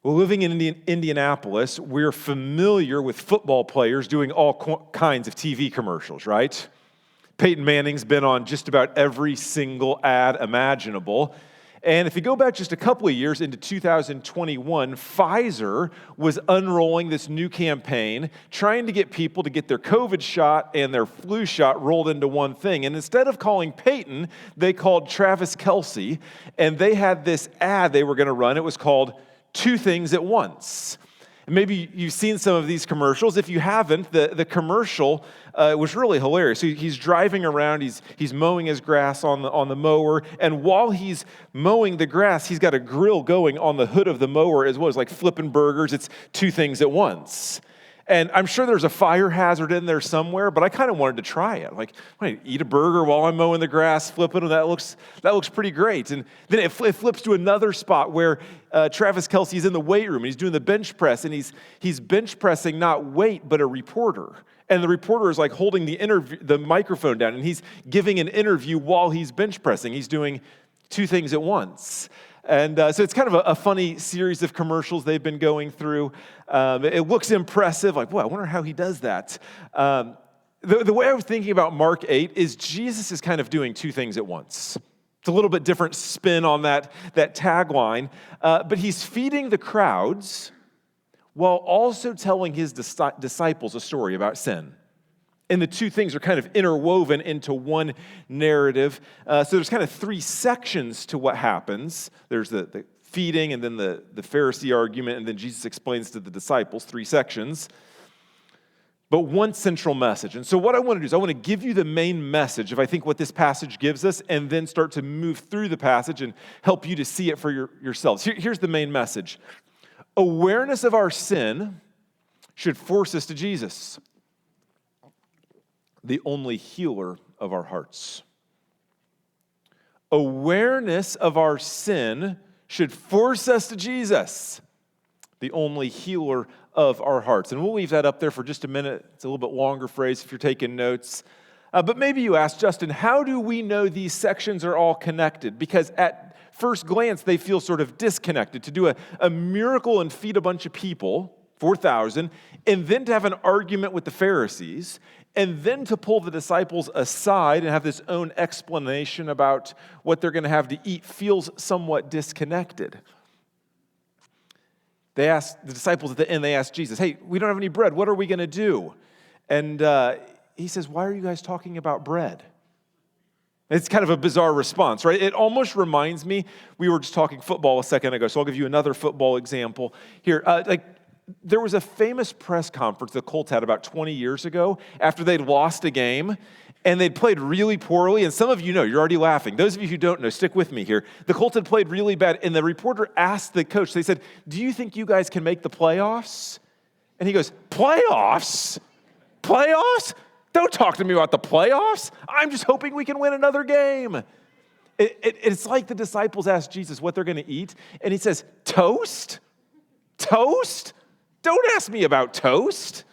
Well, living in Indianapolis, we're familiar with football players doing all kinds of TV commercials, right? Peyton Manning's been on just about every single ad imaginable. And if you go back just a couple of years into 2021, Pfizer was unrolling this new campaign, trying to get people to get their COVID shot and their flu shot rolled into one thing. And instead of calling Peyton, they called Travis Kelce, and they had this ad they were going to run. It was called Two Things at Once. And maybe you've seen some of these commercials. If you haven't, the commercial was really hilarious. So he's driving around, he's mowing his grass on the mower, and while he's mowing the grass, he's got a grill going on the hood of the mower as well as like flipping burgers. It's two things at once. And I'm sure there's a fire hazard in there somewhere, but I kind of wanted to try it. Like, I eat a burger while I'm mowing the grass, flipping it, that looks pretty great. And then it flips to another spot where Travis Kelce's in the weight room, and he's doing the bench press, and he's bench pressing not weight, but a reporter. And the reporter is like holding the microphone down, and he's giving an interview while he's bench pressing. He's doing two things at once. And so it's kind of a funny series of commercials they've been going through. It looks impressive, like, I wonder how he does that. The way I was thinking about Mark 8 is Jesus is kind of doing two things at once. It's a little bit different spin on that tagline, but he's feeding the crowds while also telling his disciples a story about sin. And the two things are kind of interwoven into one narrative. So there's kind of three sections to what happens. There's the feeding, and then the Pharisee argument, and then Jesus explains to the disciples, three sections. But one central message. And so what I want to do is I want to give you the main message of, I think, what this passage gives us, and then start to move through the passage and help you to see it for yourselves. Here's the main message. Awareness of our sin should force us to Jesus, the only healer of our hearts. Awareness of our sin should force us to Jesus, the only healer of our hearts. And we'll leave that up there for just a minute. It's a little bit longer phrase if you're taking notes. But maybe you ask, Justin, how do we know these sections are all connected? Because at first glance, they feel sort of disconnected. To do a miracle and feed a bunch of people, 4,000, and then to have an argument with the Pharisees, and then to pull the disciples aside and have this own explanation about what they're going to have to eat feels somewhat disconnected. They asked the disciples at the end, they asked Jesus, hey, we don't have any bread. What are we going to do? And he says, why are you guys talking about bread? It's kind of a bizarre response, right? It almost reminds me, we were just talking football a second ago, so I'll give you another football example here. There was a famous press conference the Colts had about 20 years ago after they'd lost a game, and they'd played really poorly. And some of you know, you're already laughing. Those of you who don't know, stick with me here. The Colts had played really bad, and the reporter asked the coach, they said, do you think you guys can make the playoffs? And he goes, playoffs? Playoffs? Don't talk to me about the playoffs. I'm just hoping we can win another game. It's like the disciples asked Jesus what they're going to eat, and he says, toast? Toast? Don't ask me about toast.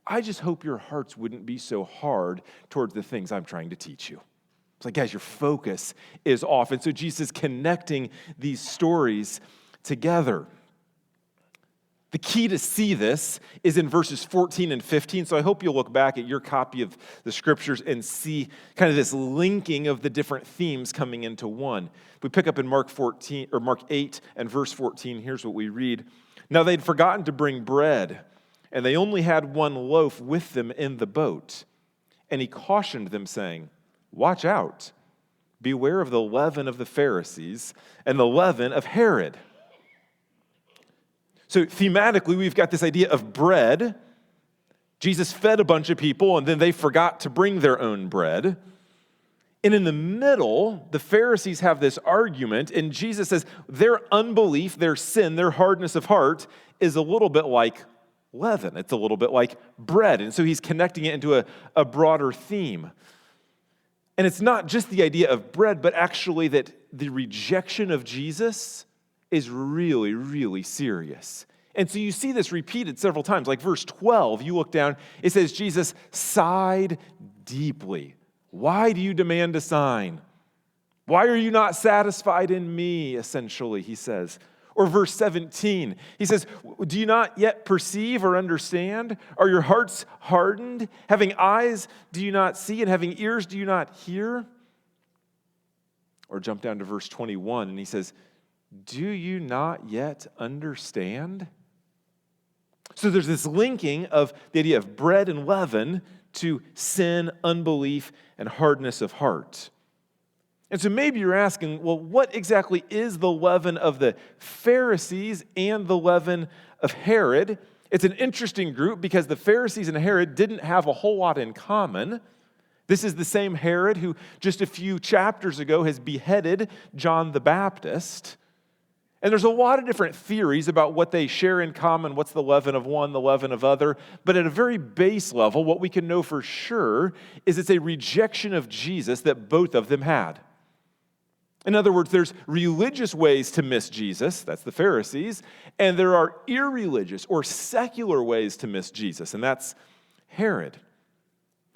I just hope your hearts wouldn't be so hard towards the things I'm trying to teach you. It's like, guys, your focus is off. And so Jesus is connecting these stories together. The key to see this is in verses 14 and 15. So I hope you'll look back at your copy of the scriptures and see kind of this linking of the different themes coming into one. If we pick up in Mark 8 and verse 14, here's what we read. Now they'd forgotten to bring bread, and they only had one loaf with them in the boat. And he cautioned them, saying, watch out, beware of the leaven of the Pharisees and the leaven of Herod. So thematically, we've got this idea of bread. Jesus fed a bunch of people, and then they forgot to bring their own bread. And in the middle, the Pharisees have this argument, and Jesus says their unbelief, their sin, their hardness of heart is a little bit like leaven. It's a little bit like bread. And so he's connecting it into a broader theme. And it's not just the idea of bread, but actually that the rejection of Jesus is really, really serious. And so you see this repeated several times. Like verse 12, you look down, it says Jesus sighed deeply. Why do you demand a sign? Why are you not satisfied in me, essentially, he says. Or verse 17, he says, do you not yet perceive or understand? Are your hearts hardened? Having eyes, do you not see? And having ears, do you not hear? Or jump down to verse 21, and he says, do you not yet understand? So there's this linking of the idea of bread and leaven to sin, unbelief, and hardness of heart. And so maybe you're asking, well, what exactly is the leaven of the Pharisees and the leaven of Herod? It's an interesting group because the Pharisees and Herod didn't have a whole lot in common. This is the same Herod who just a few chapters ago has beheaded John the Baptist. And there's a lot of different theories about what they share in common, what's the leaven of one, the leaven of other. But at a very base level, what we can know for sure is it's a rejection of Jesus that both of them had. In other words, there's religious ways to miss Jesus, that's the Pharisees, and there are irreligious or secular ways to miss Jesus, and that's Herod.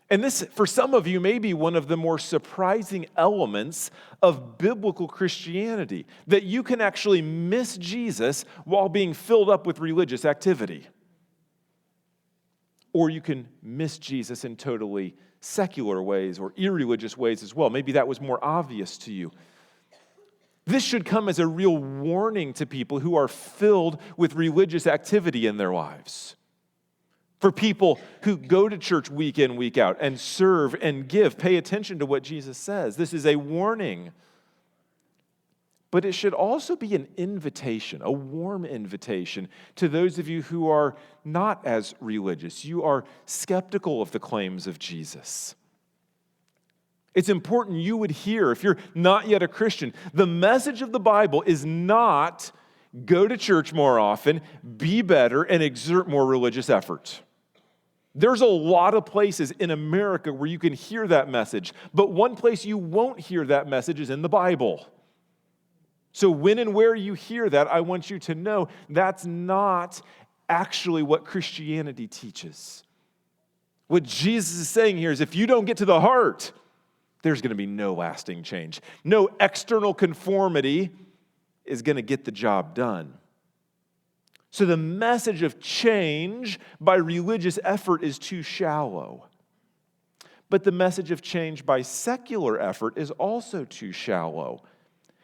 And this, for some of you, may be one of the more surprising elements of biblical Christianity, that you can actually miss Jesus while being filled up with religious activity. Or you can miss Jesus in totally secular ways or irreligious ways as well. Maybe that was more obvious to you. This should come as a real warning to people who are filled with religious activity in their lives. For people who go to church week in, week out, and serve and give, pay attention to what Jesus says. This is a warning. But it should also be an invitation, a warm invitation to those of you who are not as religious. You are skeptical of the claims of Jesus. It's important you would hear, if you're not yet a Christian, the message of the Bible is not go to church more often, be better, and exert more religious effort. There's a lot of places in America where you can hear that message, but one place you won't hear that message is in the Bible. So when and where you hear that, I want you to know that's not actually what Christianity teaches. What Jesus is saying here is if you don't get to the heart, there's going to be no lasting change. No external conformity is going to get the job done. So the message of change by religious effort is too shallow. But the message of change by secular effort is also too shallow.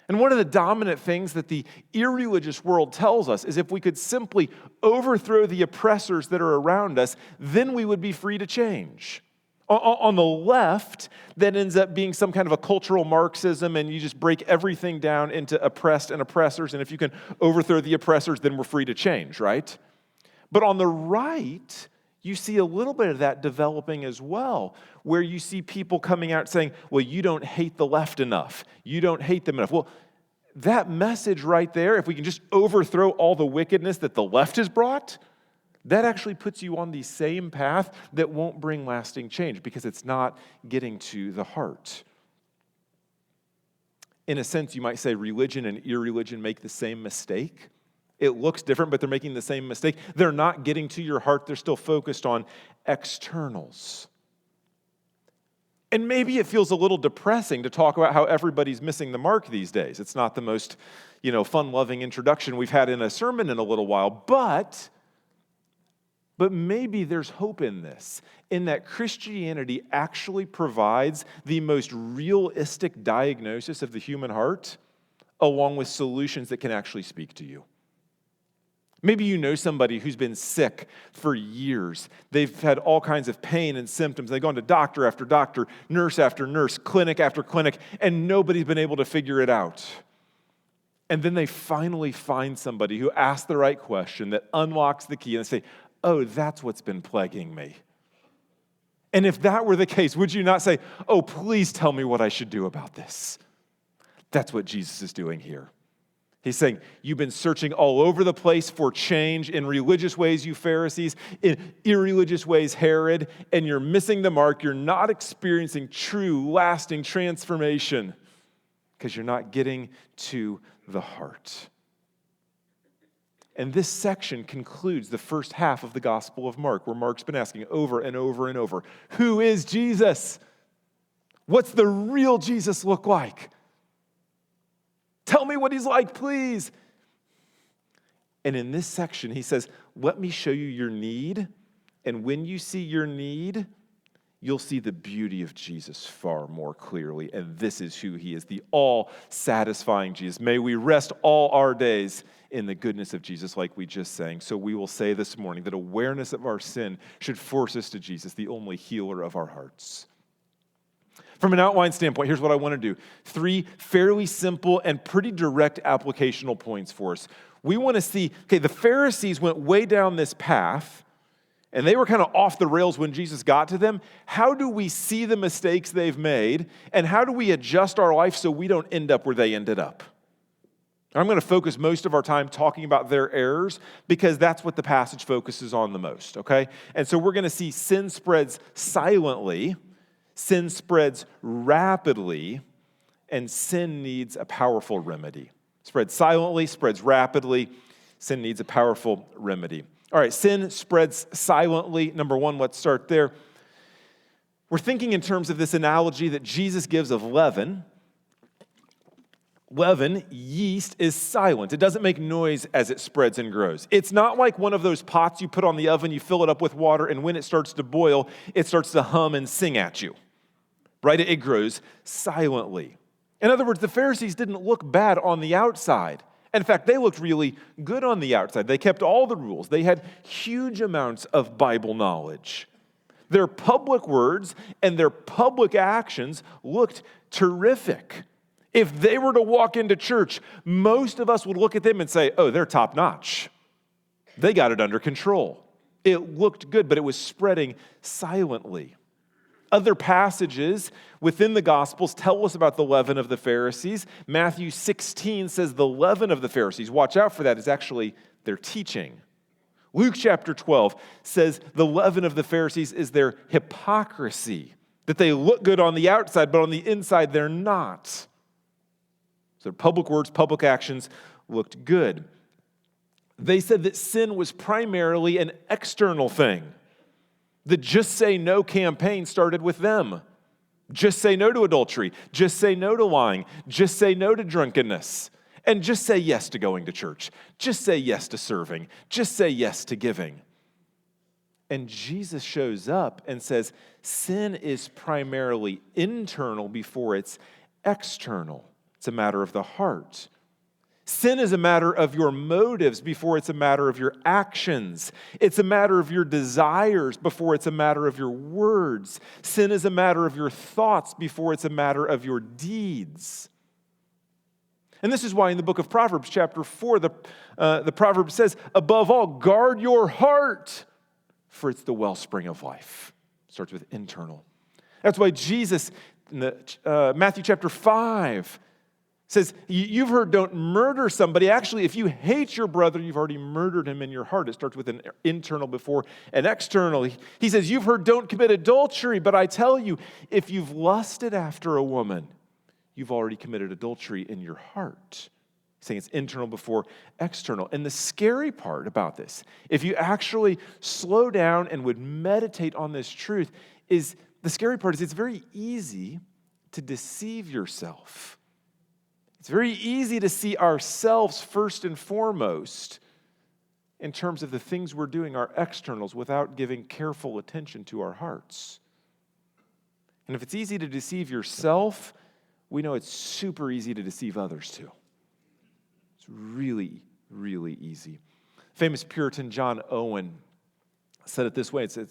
And one of the dominant things that the irreligious world tells us is if we could simply overthrow the oppressors that are around us, then we would be free to change. On the left, that ends up being some kind of a cultural Marxism, and you just break everything down into oppressed and oppressors, and if you can overthrow the oppressors, then we're free to change, right? But on the right, you see a little bit of that developing as well, where you see people coming out saying, well, you don't hate the left enough. You don't hate them enough. Well, that message right there, if we can just overthrow all the wickedness that the left has brought, that actually puts you on the same path that won't bring lasting change because it's not getting to the heart. In a sense, you might say religion and irreligion make the same mistake. It looks different, but they're making the same mistake. They're not getting to your heart. They're still focused on externals. And maybe it feels a little depressing to talk about how everybody's missing the mark these days. It's not the most, fun-loving introduction we've had in a sermon in a little while, but maybe there's hope in this, in that Christianity actually provides the most realistic diagnosis of the human heart, along with solutions that can actually speak to you. Maybe you know somebody who's been sick for years. They've had all kinds of pain and symptoms. They've gone to doctor after doctor, nurse after nurse, clinic after clinic, and nobody's been able to figure it out. And then they finally find somebody who asks the right question that unlocks the key and they say, oh, that's what's been plaguing me. And if that were the case, would you not say, oh, please tell me what I should do about this? That's what Jesus is doing here. He's saying, you've been searching all over the place for change in religious ways, you Pharisees, in irreligious ways, Herod, and you're missing the mark. You're not experiencing true, lasting transformation because you're not getting to the heart. And this section concludes the first half of the Gospel of Mark, where Mark's been asking over and over and over, who is Jesus? What's the real Jesus look like? Tell me what he's like, please. And in this section, he says, let me show you your need. And when you see your need, you'll see the beauty of Jesus far more clearly. And this is who he is, the all-satisfying Jesus. May we rest all our days in the goodness of Jesus, like we just sang. So we will say this morning that awareness of our sin should force us to Jesus, the only healer of our hearts. From an outline standpoint, here's what I want to do. 3 fairly simple and pretty direct applicational points for us. We want to see, okay, the Pharisees went way down this path, and they were kind of off the rails when Jesus got to them. How do we see the mistakes they've made, and how do we adjust our life so we don't end up where they ended up? I'm going to focus most of our time talking about their errors because that's what the passage focuses on the most, okay? And so we're going to see sin spreads silently, sin spreads rapidly, and sin needs a powerful remedy. Spreads silently, spreads rapidly, sin needs a powerful remedy. All right, sin spreads silently. Number 1, let's start there. We're thinking in terms of this analogy that Jesus gives of leaven. Leaven, yeast, is silent. It doesn't make noise as it spreads and grows. It's not like one of those pots you put on the oven, you fill it up with water, and when it starts to boil, it starts to hum and sing at you, right? It grows silently. In other words, the Pharisees didn't look bad on the outside. In fact, they looked really good on the outside. They kept all the rules. They had huge amounts of Bible knowledge. Their public words and their public actions looked terrific. If they were to walk into church, most of us would look at them and say, oh, they're top notch. They got it under control. It looked good, but it was spreading silently. Other passages within the Gospels tell us about the leaven of the Pharisees. Matthew 16 says the leaven of the Pharisees, watch out for that, is actually their teaching. Luke chapter 12 says the leaven of the Pharisees is their hypocrisy, that they look good on the outside, but on the inside they're not. So their public words, public actions looked good. They said that sin was primarily an external thing. The Just Say No campaign started with them. Just say no to adultery. Just say no to lying. Just say no to drunkenness. And just say yes to going to church. Just say yes to serving. Just say yes to giving. And Jesus shows up and says, sin is primarily internal before it's external. It's a matter of the heart. Sin is a matter of your motives before it's a matter of your actions. It's a matter of your desires before it's a matter of your words. Sin is a matter of your thoughts before it's a matter of your deeds. And this is why in the book of Proverbs, chapter 4, the proverb says, above all, guard your heart, for it's the wellspring of life. It starts with internal. That's why Jesus, in Matthew chapter 5, says, you've heard don't murder somebody. Actually, if you hate your brother, you've already murdered him in your heart. It starts with an internal before an external. He says, you've heard don't commit adultery, but I tell you, if you've lusted after a woman, you've already committed adultery in your heart. He's saying it's internal before external. And the scary part about this, if you actually slow down and would meditate on this truth, is the scary part is it's very easy to deceive yourself. It's very easy to see ourselves first and foremost in terms of the things we're doing, our externals, without giving careful attention to our hearts. And if it's easy to deceive yourself, we know it's super easy to deceive others too. It's really, really easy. Famous Puritan John Owen said it this way. It's a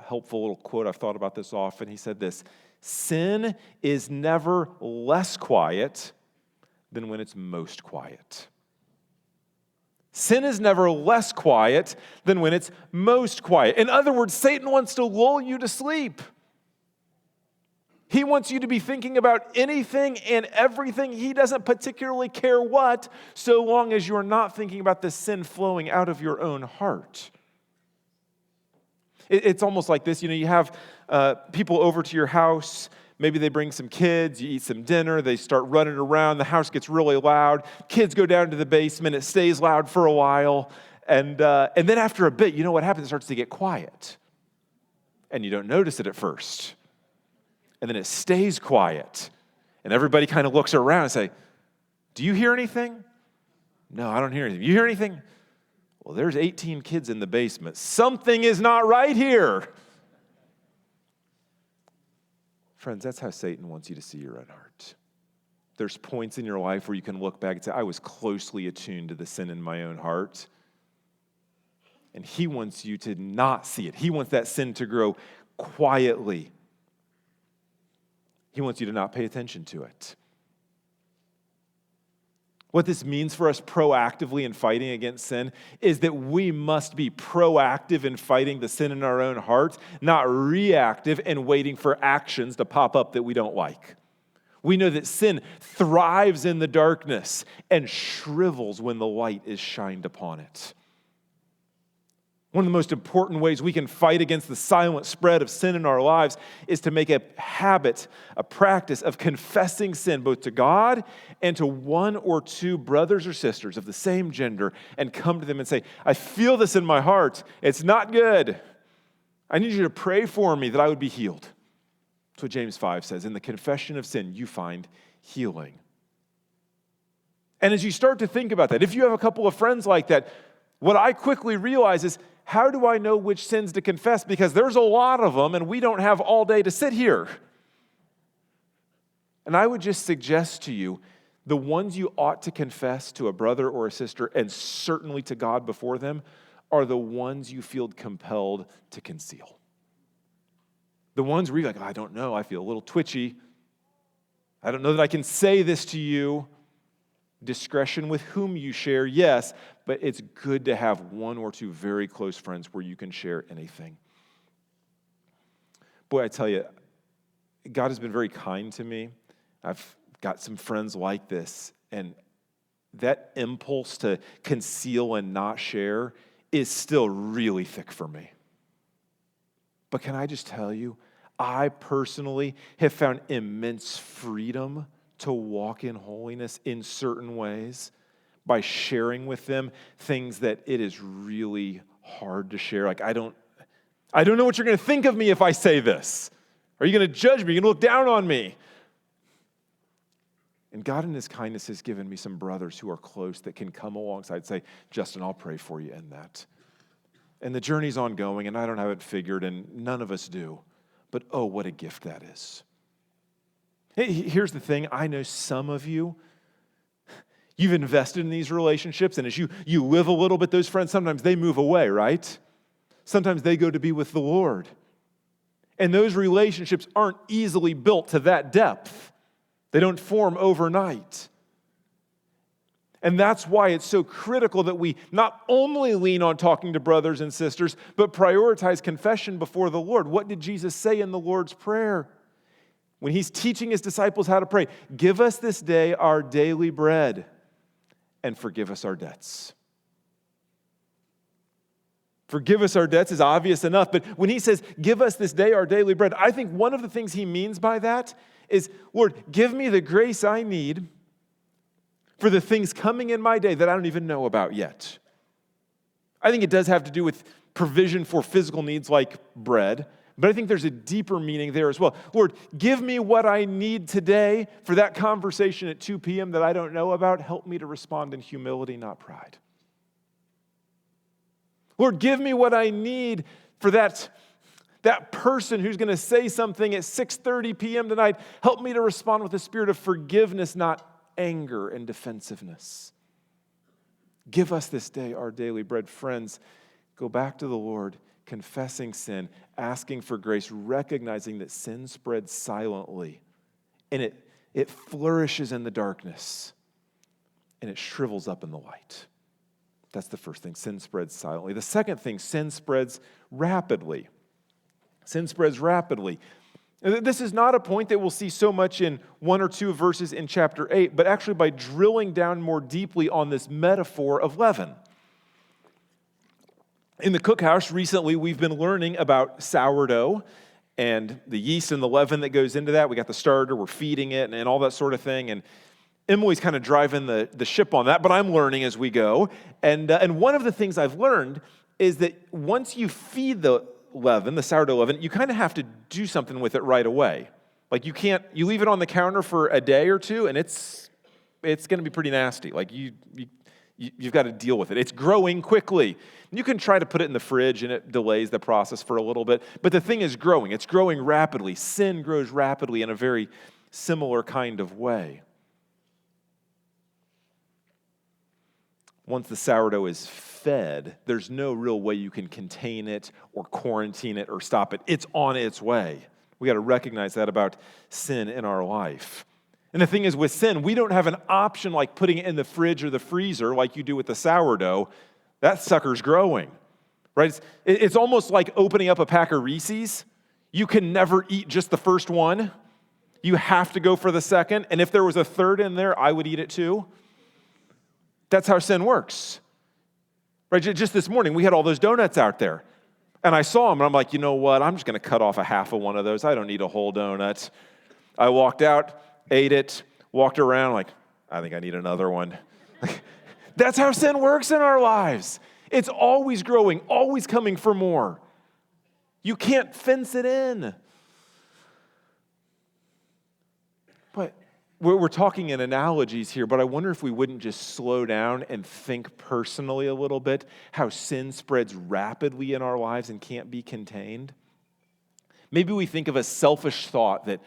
helpful little quote. I've thought about this often. He said this, sin is never less quiet than when it's most quiet. Sin is never less quiet than when it's most quiet. In other words, Satan wants to lull you to sleep. He wants you to be thinking about anything and everything. He doesn't particularly care what, so long as you're not thinking about the sin flowing out of your own heart. It's almost like this. You have people over to your house. Maybe they bring some kids, you eat some dinner, they start running around, the house gets really loud, kids go down to the basement, it stays loud for a while, and then after a bit, you know what happens? It starts to get quiet. And you don't notice it at first. And then it stays quiet. And everybody kind of looks around and say, do you hear anything? No, I don't hear anything. You hear anything? Well, there's 18 kids in the basement. Something is not right here. Friends, that's how Satan wants you to see your own heart. There's points in your life where you can look back and say, I was closely attuned to the sin in my own heart. And he wants you to not see it. He wants that sin to grow quietly. He wants you to not pay attention to it. What this means for us proactively in fighting against sin is that we must be proactive in fighting the sin in our own hearts, not reactive and waiting for actions to pop up that we don't like. We know that sin thrives in the darkness and shrivels when the light is shined upon it. One of the most important ways we can fight against the silent spread of sin in our lives is to make a habit, a practice of confessing sin both to God and to one or two brothers or sisters of the same gender and come to them and say, I feel this in my heart. It's not good. I need you to pray for me that I would be healed. That's what James 5 says. In the confession of sin, you find healing. And as you start to think about that, if you have a couple of friends like that, what I quickly realize is, how do I know which sins to confess? Because there's a lot of them, and we don't have all day to sit here. And I would just suggest to you, the ones you ought to confess to a brother or a sister, and certainly to God before them, are the ones you feel compelled to conceal. The ones where you're like, I don't know, I feel a little twitchy. I don't know that I can say this to you. Discretion with whom you share, yes, but it's good to have one or two very close friends where you can share anything. Boy, I tell you, God has been very kind to me. I've got some friends like this, and that impulse to conceal and not share is still really thick for me. But can I just tell you, I personally have found immense freedom to walk in holiness in certain ways by sharing with them things that it is really hard to share. Like, I don't know what you're going to think of me if I say this. Are you going to judge me? Are you going to look down on me? And God in his kindness has given me some brothers who are close that can come alongside and say, Justin, I'll pray for you in that. And the journey's ongoing, and I don't have it figured, and none of us do. But oh, what a gift that is. Hey, here's the thing. I know some of you, you've invested in these relationships, and as you live a little bit, those friends, sometimes they move away, right? Sometimes they go to be with the Lord. And those relationships aren't easily built to that depth. They don't form overnight. And that's why it's so critical that we not only lean on talking to brothers and sisters, but prioritize confession before the Lord. What did Jesus say in the Lord's Prayer? When he's teaching his disciples how to pray, give us this day our daily bread and forgive us our debts. Forgive us our debts is obvious enough, but when he says, give us this day our daily bread, I think one of the things he means by that is, Lord, give me the grace I need for the things coming in my day that I don't even know about yet. I think it does have to do with provision for physical needs like bread, but I think there's a deeper meaning there as well. Lord, give me what I need today for that conversation at 2 p.m. that I don't know about. Help me to respond in humility, not pride. Lord, give me what I need for that person who's going to say something at 6:30 p.m. tonight. Help me to respond with a spirit of forgiveness, not anger and defensiveness. Give us this day our daily bread. Friends, go back to the Lord, confessing sin, asking for grace, recognizing that sin spreads silently, and it flourishes in the darkness, and it shrivels up in the light. That's the first thing. Sin spreads silently. The second thing, sin spreads rapidly. Sin spreads rapidly. This is not a point that we'll see so much in one or two verses in chapter 8, but actually by drilling down more deeply on this metaphor of leaven. In the cookhouse recently, we've been learning about sourdough and the yeast and the leaven that goes into that. We got the starter, we're feeding it, and all that sort of thing. And Emily's kind of driving the ship on that, but I'm learning as we go. And one of the things I've learned is that once you feed the leaven, the sourdough leaven, you kind of have to do something with it right away. Like you leave it on the counter for a day or two, and it's going to be pretty nasty. Like you You've got to deal with it. It's growing quickly. You can try to put it in the fridge and it delays the process for a little bit, but the thing is growing. It's growing rapidly. Sin grows rapidly in a very similar kind of way. Once the sourdough is fed, there's no real way you can contain it or quarantine it or stop it. It's on its way. We got to recognize that about sin in our life. And the thing is, with sin, we don't have an option like putting it in the fridge or the freezer like you do with the sourdough. That sucker's growing, right? It's almost like opening up a pack of Reese's. You can never eat just the first one. You have to go for the second. And if there was a third in there, I would eat it too. That's how sin works, right? Just this morning, we had all those donuts out there. And I saw them, and I'm like, you know what? I'm just going to cut off a half of one of those. I don't need a whole donut. I walked out, ate it, walked around like, I think I need another one. That's how sin works in our lives. It's always growing, always coming for more. You can't fence it in. But we're talking in analogies here, but I wonder if we wouldn't just slow down and think personally a little bit how sin spreads rapidly in our lives and can't be contained. Maybe we think of a selfish thought that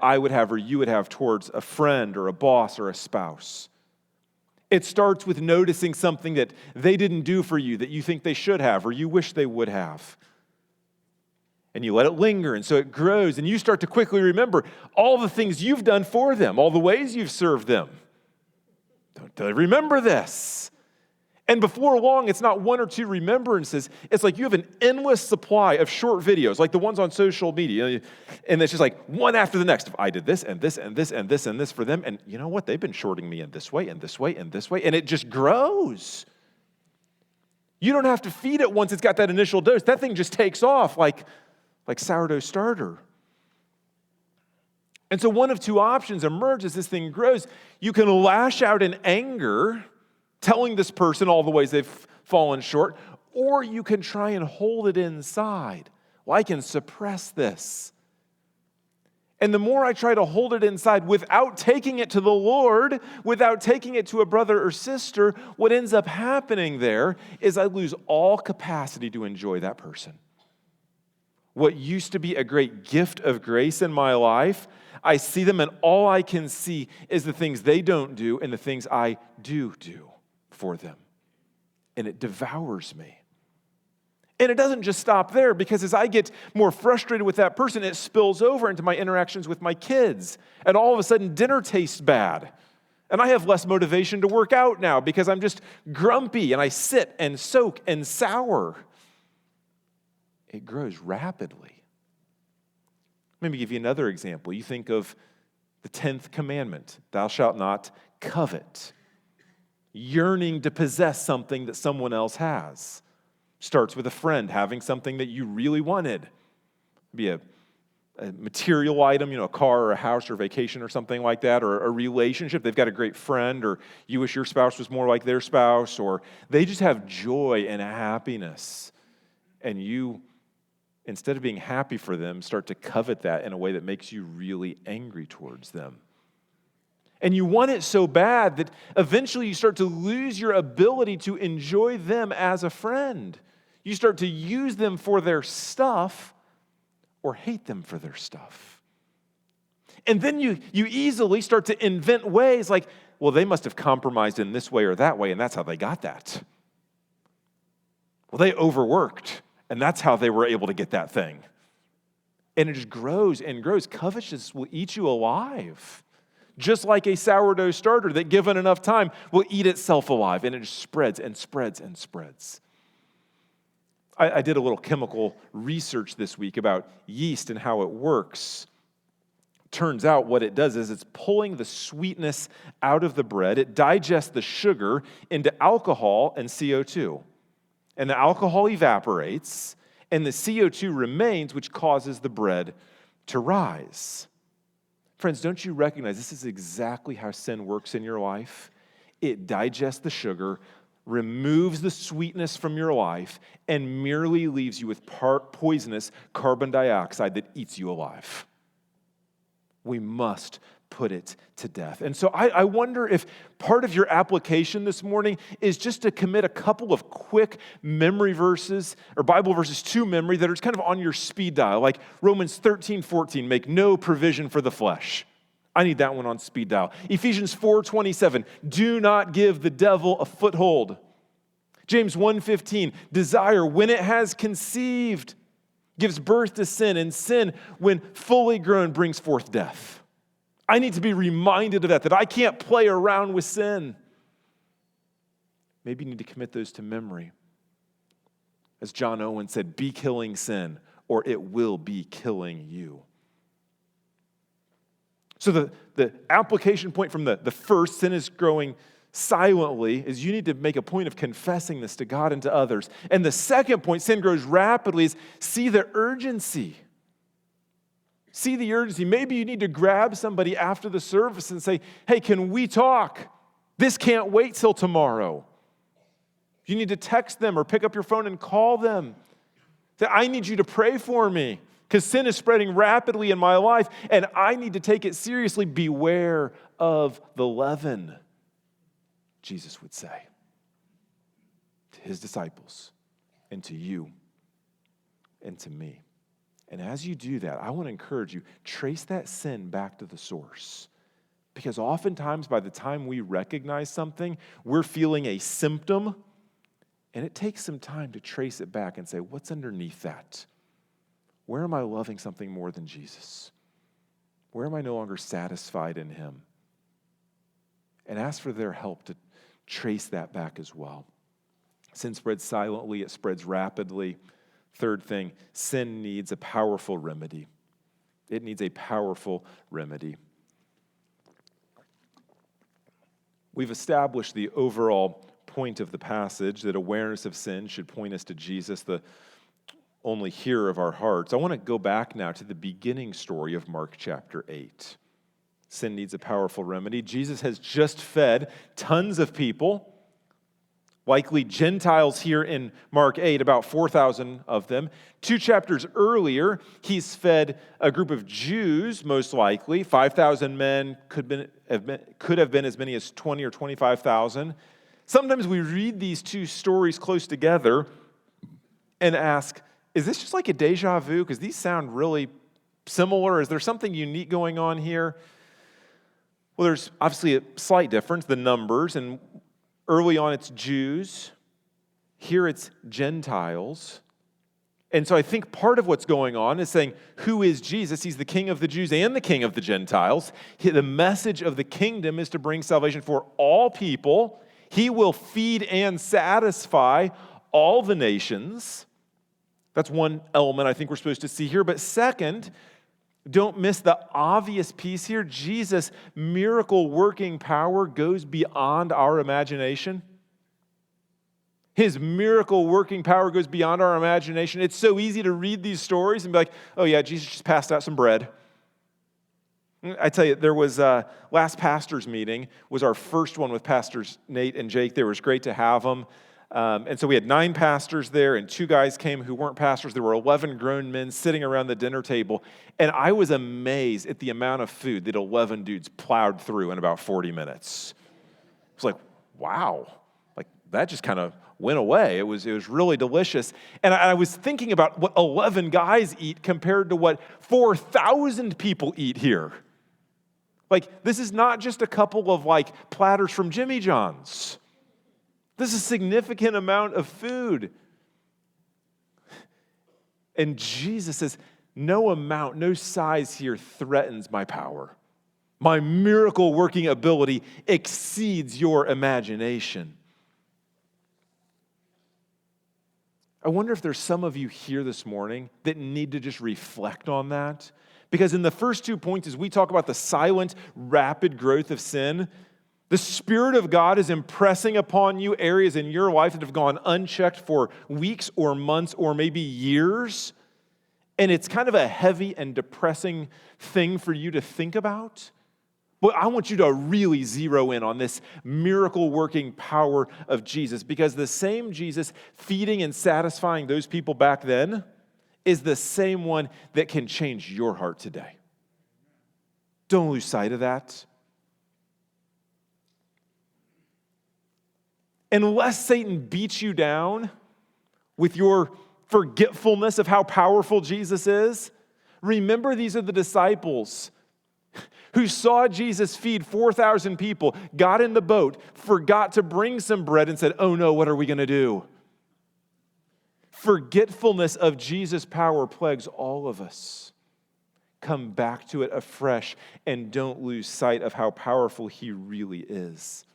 I would have or you would have towards a friend or a boss or a spouse. It starts with noticing something that they didn't do for you that you think they should have or you wish they would have. And you let it linger, and so it grows, and you start to quickly remember all the things you've done for them, all the ways you've served them. Don't they remember this? And before long, it's not one or two remembrances. It's like you have an endless supply of short videos, like the ones on social media. And it's just like one after the next. I did this and this and this and this and this for them. And you know what? They've been shorting me in this way and this way and this way. And it just grows. You don't have to feed it once it's got that initial dose. That thing just takes off like sourdough starter. And so one of two options emerge as this thing grows. You can lash out in anger, telling this person all the ways they've fallen short, or you can try and hold it inside. Well, I can suppress this. And the more I try to hold it inside without taking it to the Lord, without taking it to a brother or sister, what ends up happening there is I lose all capacity to enjoy that person. What used to be a great gift of grace in my life, I see them and all I can see is the things they don't do and the things I do for them. And it devours me. And it doesn't just stop there, because as I get more frustrated with that person, it spills over into my interactions with my kids. And all of a sudden, dinner tastes bad. And I have less motivation to work out now because I'm just grumpy and I sit and soak and sour. It grows rapidly. Let me give you another example. You think of the 10th commandment, thou shalt not covet. Yearning to possess something that someone else has. Starts with a friend having something that you really wanted. Be a material item, a car or a house or vacation or something like that, or a relationship. They've got a great friend, or you wish your spouse was more like their spouse, or they just have joy and happiness. And you, instead of being happy for them, start to covet that in a way that makes you really angry towards them. And you want it so bad that eventually you start to lose your ability to enjoy them as a friend. You start to use them for their stuff or hate them for their stuff. And then you easily start to invent ways like, well, they must have compromised in this way or that way, and that's how they got that. Well, they overworked, and that's how they were able to get that thing. And it just grows and grows. Covetousness will eat you alive. Just like a sourdough starter that, given enough time, will eat itself alive. And it just spreads and spreads and spreads. I did a little chemical research this week about yeast and how it works. Turns out what it does is it's pulling the sweetness out of the bread. It digests the sugar into alcohol and CO2. And the alcohol evaporates, and the CO2 remains, which causes the bread to rise. Friends, don't you recognize this is exactly how sin works in your life? It digests the sugar, removes the sweetness from your life, and merely leaves you with poisonous carbon dioxide that eats you alive. We must put it to death. And so I wonder if part of your application this morning is just to commit a couple of quick memory verses or Bible verses to memory that are kind of on your speed dial, like Romans 13:14, make no provision for the flesh. I need that one on speed dial. Ephesians 4:27, do not give the devil a foothold. James 1:15, desire when it has conceived gives birth to sin, and sin when fully grown brings forth death. I need to be reminded of that I can't play around with sin. Maybe you need to commit those to memory. As John Owen said, be killing sin, or it will be killing you. So the application point from the first, sin is growing silently, is you need to make a point of confessing this to God and to others. And the second point, sin grows rapidly, is see the urgency. See the urgency. Maybe you need to grab somebody after the service and say, hey, can we talk? This can't wait till tomorrow. You need to text them or pick up your phone and call them. Say, I need you to pray for me because sin is spreading rapidly in my life and I need to take it seriously. Beware of the leaven, Jesus would say to his disciples and to you and to me. And as you do that, I want to encourage you, trace that sin back to the source. Because oftentimes by the time we recognize something, we're feeling a symptom, and it takes some time to trace it back and say, what's underneath that? Where am I loving something more than Jesus? Where am I no longer satisfied in him? And ask for their help to trace that back as well. Sin spreads silently, it spreads rapidly. Third thing, sin needs a powerful remedy. It needs a powerful remedy. We've established the overall point of the passage that awareness of sin should point us to Jesus, the only hearer of our hearts. I want to go back now to the beginning story of Mark chapter 8. Sin needs a powerful remedy. Jesus has just fed tons of people, likely Gentiles here in Mark 8, about 4,000 of them. 2 chapters earlier, he's fed a group of Jews, most likely. 5,000 men, could have been as many as 20 or 25,000. Sometimes we read these two stories close together and ask, is this just like a deja vu? Because these sound really similar. Is there something unique going on here? Well, there's obviously a slight difference, the numbers, and early on, it's Jews. Here, it's Gentiles. And so I think part of what's going on is saying, who is Jesus? He's the King of the Jews and the King of the Gentiles. The message of the kingdom is to bring salvation for all people. He will feed and satisfy all the nations. That's one element I think we're supposed to see here. But second, don't miss the obvious piece here. Jesus' miracle-working power goes beyond our imagination. His miracle-working power goes beyond our imagination. It's so easy to read these stories and be like, oh yeah, Jesus just passed out some bread. I tell you, there was last pastor's meeting, was our first one with Pastors Nate and Jake. There was great to have them. And so we had 9 pastors there, and 2 guys came who weren't pastors. There were 11 grown men sitting around the dinner table, and I was amazed at the amount of food that 11 dudes plowed through in about 40 minutes. It was like, wow, like that just kind of went away. It was really delicious. And I was thinking about what 11 guys eat compared to what 4,000 people eat here. Like, this is not just a couple of like platters from Jimmy John's. This is a significant amount of food. And Jesus says, no amount, no size here threatens my power. My miracle-working ability exceeds your imagination. I wonder if there's some of you here this morning that need to just reflect on that. Because in the first 2 points, as we talk about the silent, rapid growth of sin, the Spirit of God is impressing upon you areas in your life that have gone unchecked for weeks or months or maybe years. And it's kind of a heavy and depressing thing for you to think about. But I want you to really zero in on this miracle-working power of Jesus, because the same Jesus feeding and satisfying those people back then is the same one that can change your heart today. Don't lose sight of that. Unless Satan beats you down with your forgetfulness of how powerful Jesus is, remember these are the disciples who saw Jesus feed 4,000 people, got in the boat, forgot to bring some bread, and said, oh no, what are we going to do? Forgetfulness of Jesus' power plagues all of us. Come back to it afresh and don't lose sight of how powerful he really is.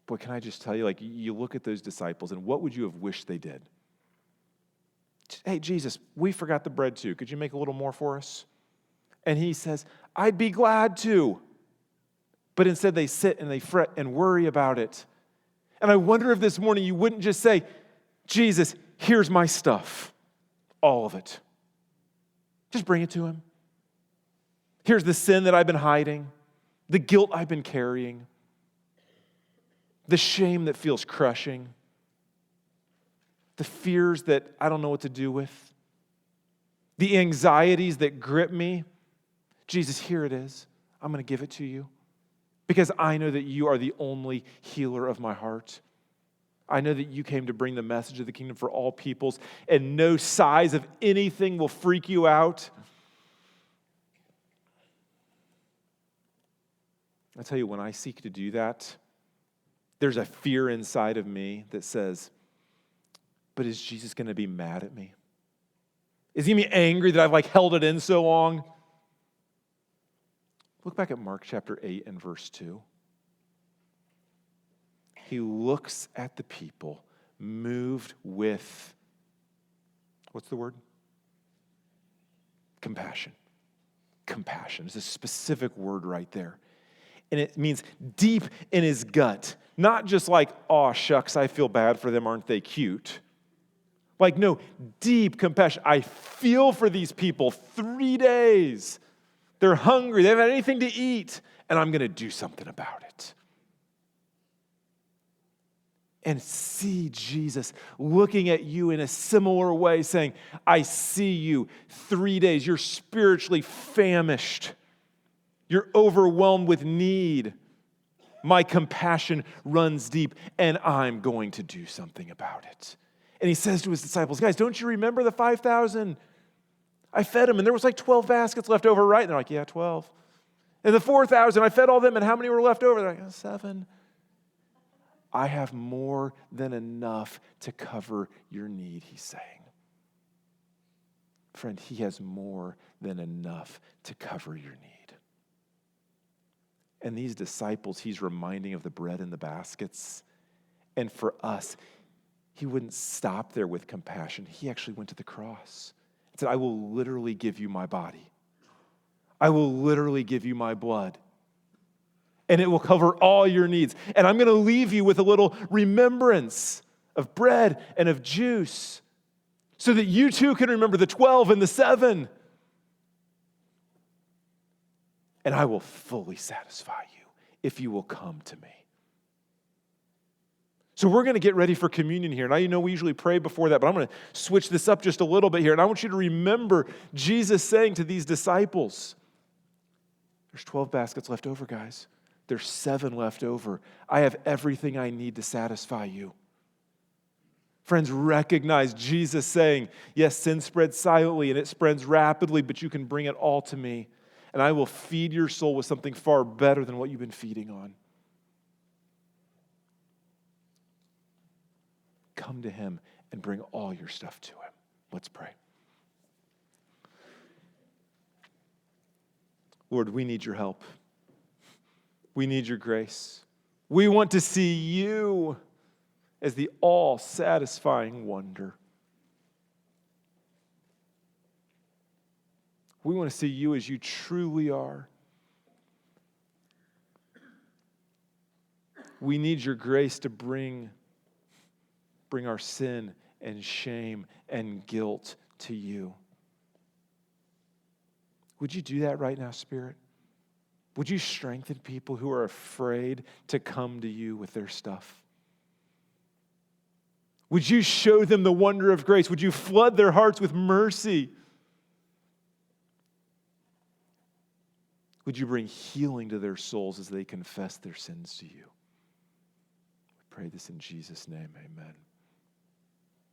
Boy, can I just tell you, you look at those disciples, and what would you have wished they did? Hey, Jesus, we forgot the bread too. Could you make a little more for us? And he says, I'd be glad to. But instead they sit and they fret and worry about it. And I wonder if this morning you wouldn't just say, Jesus, here's my stuff. All of it. Just bring it to him. Here's the sin that I've been hiding, the guilt I've been carrying, the shame that feels crushing, the fears that I don't know what to do with, the anxieties that grip me. Jesus, here it is. I'm going to give it to you because I know that you are the only healer of my heart. I know that you came to bring the message of the kingdom for all peoples, and no size of anything will freak you out. I tell you, when I seek to do that, there's a fear inside of me that says, but is Jesus going to be mad at me? Is he going to be angry that I've held it in so long? Look back at Mark chapter 8 and verse 2. He looks at the people moved with, what's the word? Compassion. Compassion. It's a specific word right there. And it means deep in his gut. Not just aw, shucks, I feel bad for them, aren't they cute? No, deep compassion. I feel for these people. 3 days. They're hungry. They haven't had anything to eat. And I'm going to do something about it. And see Jesus looking at you in a similar way, saying, I see you 3 days. You're spiritually famished. You're overwhelmed with need. My compassion runs deep, and I'm going to do something about it. And he says to his disciples, guys, don't you remember the 5,000? I fed them, and there was 12 baskets left over, right? And they're like, yeah, 12. And the 4,000, I fed all them, and how many were left over? They're like, 7. I have more than enough to cover your need, he's saying. Friend, he has more than enough to cover your need. And these disciples, he's reminding of the bread and the baskets. And for us, he wouldn't stop there with compassion. He actually went to the cross and said, I will literally give you my body. I will literally give you my blood. And it will cover all your needs. And I'm going to leave you with a little remembrance of bread and of juice so that you too can remember the 12 and the 7. And I will fully satisfy you if you will come to me. So we're going to get ready for communion here. Now, you know we usually pray before that, but I'm going to switch this up just a little bit here. And I want you to remember Jesus saying to these disciples, there's 12 baskets left over, guys. There's 7 left over. I have everything I need to satisfy you. Friends, recognize Jesus saying, yes, sin spreads silently and it spreads rapidly, but you can bring it all to me. And I will feed your soul with something far better than what you've been feeding on. Come to him and bring all your stuff to him. Let's pray. Lord, we need your help. We need your grace. We want to see you as the all-satisfying wonder. We want to see you as you truly are. We need your grace to bring our sin and shame and guilt to you. Would you do that right now, Spirit? Would you strengthen people who are afraid to come to you with their stuff? Would you show them the wonder of grace? Would you flood their hearts with mercy? Would you bring healing to their souls as they confess their sins to you? We pray this in Jesus' name, amen.